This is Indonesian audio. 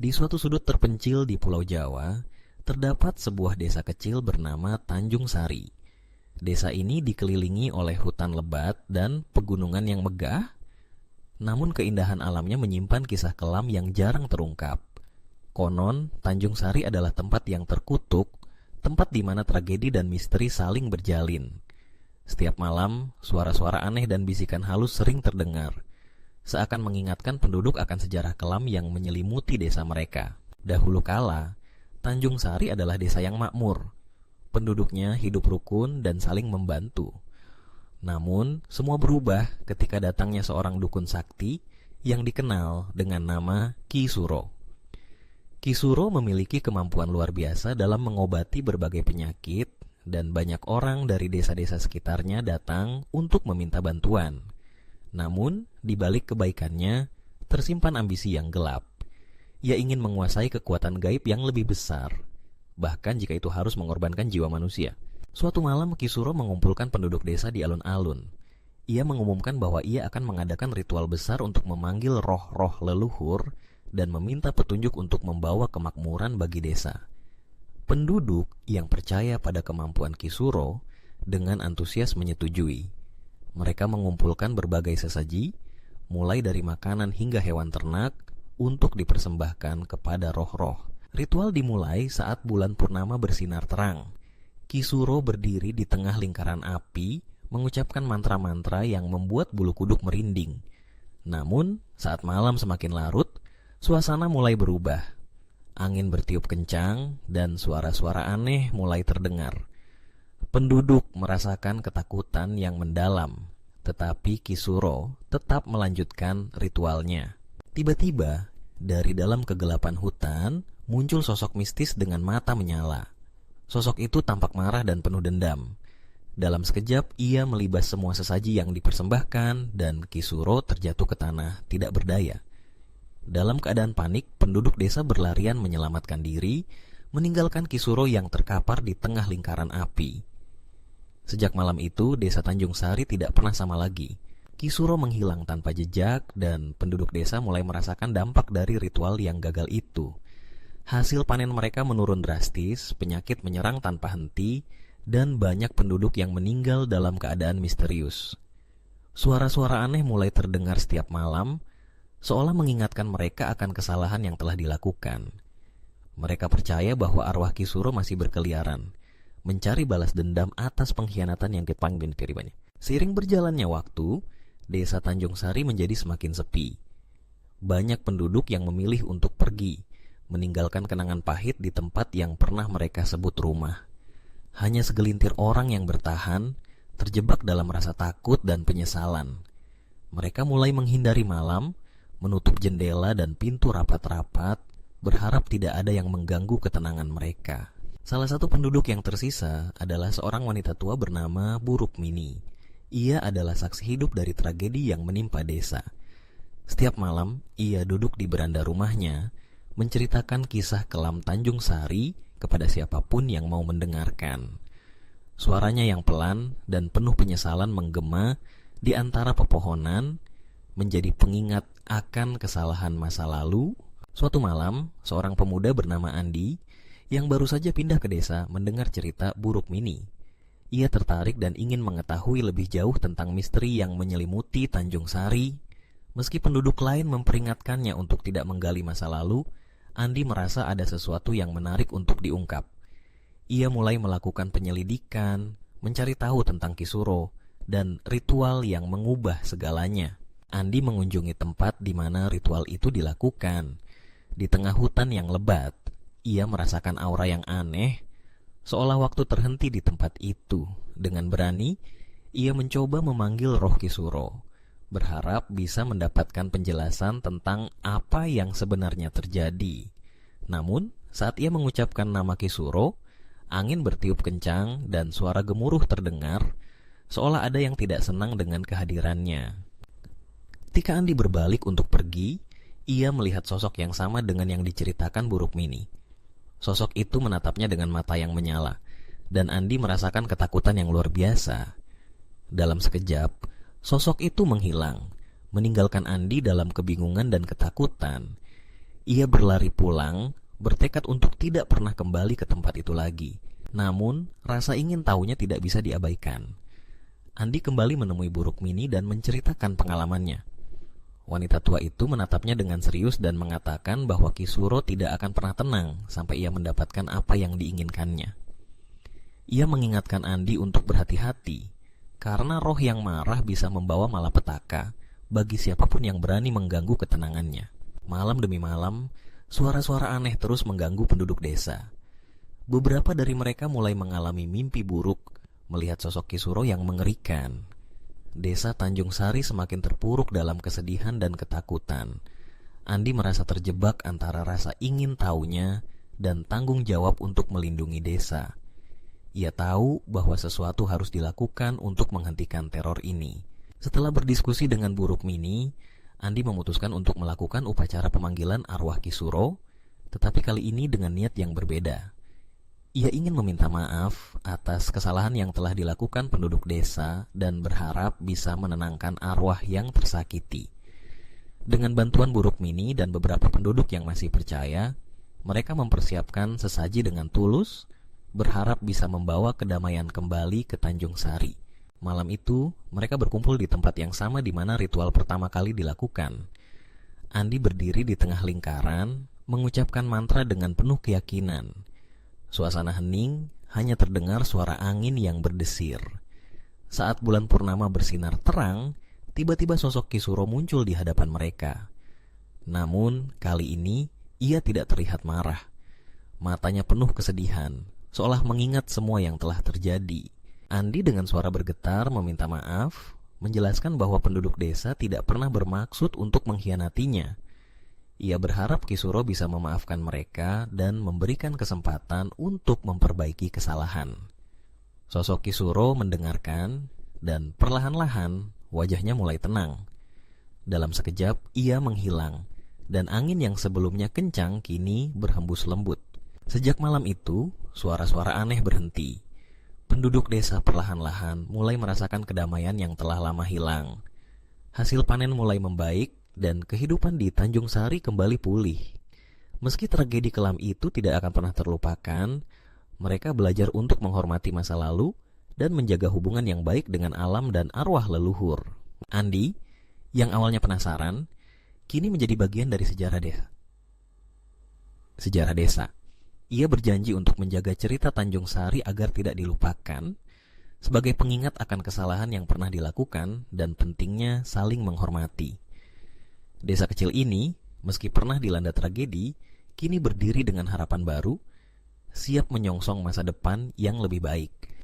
Di suatu sudut terpencil di Pulau Jawa, terdapat sebuah desa kecil bernama Tanjung Sari. Desa ini dikelilingi oleh hutan lebat dan pegunungan yang megah, namun keindahan alamnya menyimpan kisah kelam yang jarang terungkap. Konon, Tanjung Sari adalah tempat yang terkutuk, tempat di mana tragedi dan misteri saling berjalin. Setiap malam, suara-suara aneh dan bisikan halus sering terdengar, seakan mengingatkan penduduk akan sejarah kelam yang menyelimuti desa mereka. Dahulu kala, Tanjung Sari adalah desa yang makmur. Penduduknya hidup rukun dan saling membantu. Namun, semua berubah ketika datangnya seorang dukun sakti yang dikenal dengan nama Ki Suro. Ki Suro memiliki kemampuan luar biasa dalam mengobati berbagai penyakit, dan banyak orang dari desa-desa sekitarnya datang untuk meminta bantuan. Namun, di balik kebaikannya, tersimpan ambisi yang gelap. Ia ingin menguasai kekuatan gaib yang lebih besar, bahkan jika itu harus mengorbankan jiwa manusia. Suatu malam, Ki Suro mengumpulkan penduduk desa di alun-alun. Ia mengumumkan bahwa ia akan mengadakan ritual besar untuk memanggil roh-roh leluhur dan meminta petunjuk untuk membawa kemakmuran bagi desa. Penduduk yang percaya pada kemampuan Ki Suro dengan antusias menyetujui. Mereka mengumpulkan berbagai sesaji, mulai dari makanan hingga hewan ternak, untuk dipersembahkan kepada roh-roh. Ritual dimulai saat bulan purnama bersinar terang. Ki Suro berdiri di tengah lingkaran api, mengucapkan mantra-mantra yang membuat bulu kuduk merinding. Namun, saat malam semakin larut, suasana mulai berubah. Angin bertiup kencang dan suara-suara aneh mulai terdengar. Penduduk merasakan ketakutan yang mendalam, tetapi Ki Suro tetap melanjutkan ritualnya. Tiba-tiba, dari dalam kegelapan hutan, muncul sosok mistis dengan mata menyala. Sosok itu tampak marah dan penuh dendam. Dalam sekejap, ia melibas semua sesaji yang dipersembahkan dan Ki Suro terjatuh ke tanah, tidak berdaya. Dalam keadaan panik, penduduk desa berlarian menyelamatkan diri, meninggalkan Ki Suro yang terkapar di tengah lingkaran api. Sejak malam itu, desa Tanjung Sari tidak pernah sama lagi. Ki Suro menghilang tanpa jejak dan penduduk desa mulai merasakan dampak dari ritual yang gagal itu. Hasil panen mereka menurun drastis, penyakit menyerang tanpa henti, dan banyak penduduk yang meninggal dalam keadaan misterius. Suara-suara aneh mulai terdengar setiap malam, seolah mengingatkan mereka akan kesalahan yang telah dilakukan. Mereka percaya bahwa arwah Ki Suro masih berkeliaran, mencari balas dendam atas pengkhianatan yang kepanggil kiribannya. Seiring berjalannya waktu, desa Tanjung Sari menjadi semakin sepi. Banyak penduduk yang memilih untuk pergi, meninggalkan kenangan pahit di tempat yang pernah mereka sebut rumah. Hanya segelintir orang yang bertahan, terjebak dalam rasa takut dan penyesalan. Mereka mulai menghindari malam, menutup jendela dan pintu rapat-rapat, berharap tidak ada yang mengganggu ketenangan mereka. Salah satu penduduk yang tersisa adalah seorang wanita tua bernama Bu Rukmini. Ia adalah saksi hidup dari tragedi yang menimpa desa. Setiap malam, ia duduk di beranda rumahnya, menceritakan kisah kelam Tanjung Sari kepada siapapun yang mau mendengarkan. Suaranya yang pelan dan penuh penyesalan menggema di antara pepohonan, menjadi pengingat akan kesalahan masa lalu. Suatu malam, seorang pemuda bernama Andi yang baru saja pindah ke desa mendengar cerita Bu Rukmini. Ia tertarik dan ingin mengetahui lebih jauh tentang misteri yang menyelimuti Tanjung Sari. Meski penduduk lain memperingatkannya untuk tidak menggali masa lalu, Andi merasa ada sesuatu yang menarik untuk diungkap. Ia mulai melakukan penyelidikan, mencari tahu tentang Ki Suro dan ritual yang mengubah segalanya. Andi mengunjungi tempat di mana ritual itu dilakukan. Di tengah hutan yang lebat, ia merasakan aura yang aneh, seolah waktu terhenti di tempat itu. Dengan berani, ia mencoba memanggil roh Ki Suro, berharap bisa mendapatkan penjelasan tentang apa yang sebenarnya terjadi. Namun, saat ia mengucapkan nama Ki Suro, angin bertiup kencang dan suara gemuruh terdengar, seolah ada yang tidak senang dengan kehadirannya. Ketika Andi berbalik untuk pergi, ia melihat sosok yang sama dengan yang diceritakan Bu Rukmini. Sosok itu menatapnya dengan mata yang menyala, dan Andi merasakan ketakutan yang luar biasa. Dalam sekejap, sosok itu menghilang, meninggalkan Andi dalam kebingungan dan ketakutan. Ia berlari pulang, bertekad untuk tidak pernah kembali ke tempat itu lagi. Namun, rasa ingin tahunya tidak bisa diabaikan. Andi kembali menemui Bu Rukmini dan menceritakan pengalamannya. Wanita tua itu menatapnya dengan serius dan mengatakan bahwa Ki Suro tidak akan pernah tenang sampai ia mendapatkan apa yang diinginkannya. Ia mengingatkan Andi untuk berhati-hati, karena roh yang marah bisa membawa malapetaka bagi siapapun yang berani mengganggu ketenangannya. Malam demi malam, suara-suara aneh terus mengganggu penduduk desa. Beberapa dari mereka mulai mengalami mimpi buruk melihat sosok Ki Suro yang mengerikan. Desa Tanjung Sari semakin terpuruk dalam kesedihan dan ketakutan. Andi merasa terjebak antara rasa ingin tahunya dan tanggung jawab untuk melindungi desa. Ia tahu bahwa sesuatu harus dilakukan untuk menghentikan teror ini. Setelah berdiskusi dengan Bu Rukmini, Andi memutuskan untuk melakukan upacara pemanggilan arwah Ki Suro, tetapi kali ini dengan niat yang berbeda. Ia ingin meminta maaf atas kesalahan yang telah dilakukan penduduk desa dan berharap bisa menenangkan arwah yang tersakiti. Dengan bantuan Bu Rukmini dan beberapa penduduk yang masih percaya, mereka mempersiapkan sesaji dengan tulus, berharap bisa membawa kedamaian kembali ke Tanjung Sari. Malam itu, mereka berkumpul di tempat yang sama di mana ritual pertama kali dilakukan. Andi berdiri di tengah lingkaran, mengucapkan mantra dengan penuh keyakinan. Suasana hening, hanya terdengar suara angin yang berdesir. Saat bulan purnama bersinar terang, tiba-tiba sosok Ki Suro muncul di hadapan mereka. Namun, kali ini ia tidak terlihat marah. Matanya penuh kesedihan, seolah mengingat semua yang telah terjadi. Andi dengan suara bergetar meminta maaf, menjelaskan bahwa penduduk desa tidak pernah bermaksud untuk mengkhianatinya. Ia berharap Ki Suro bisa memaafkan mereka dan memberikan kesempatan untuk memperbaiki kesalahan. Sosok Ki Suro mendengarkan dan perlahan-lahan wajahnya mulai tenang. Dalam sekejap ia menghilang dan angin yang sebelumnya kencang kini berhembus lembut. Sejak malam itu, suara-suara aneh berhenti. Penduduk desa perlahan-lahan mulai merasakan kedamaian yang telah lama hilang. Hasil panen mulai membaik dan kehidupan di Tanjung Sari kembali pulih. Meski tragedi kelam itu tidak akan pernah terlupakan, mereka belajar untuk menghormati masa lalu dan menjaga hubungan yang baik dengan alam dan arwah leluhur. Andi, yang awalnya penasaran, kini menjadi bagian dari sejarah desa. Ia berjanji untuk menjaga cerita Tanjung Sari agar tidak dilupakan, sebagai pengingat akan kesalahan yang pernah dilakukan dan pentingnya saling menghormati. Desa kecil ini, meski pernah dilanda tragedi, kini berdiri dengan harapan baru, siap menyongsong masa depan yang lebih baik.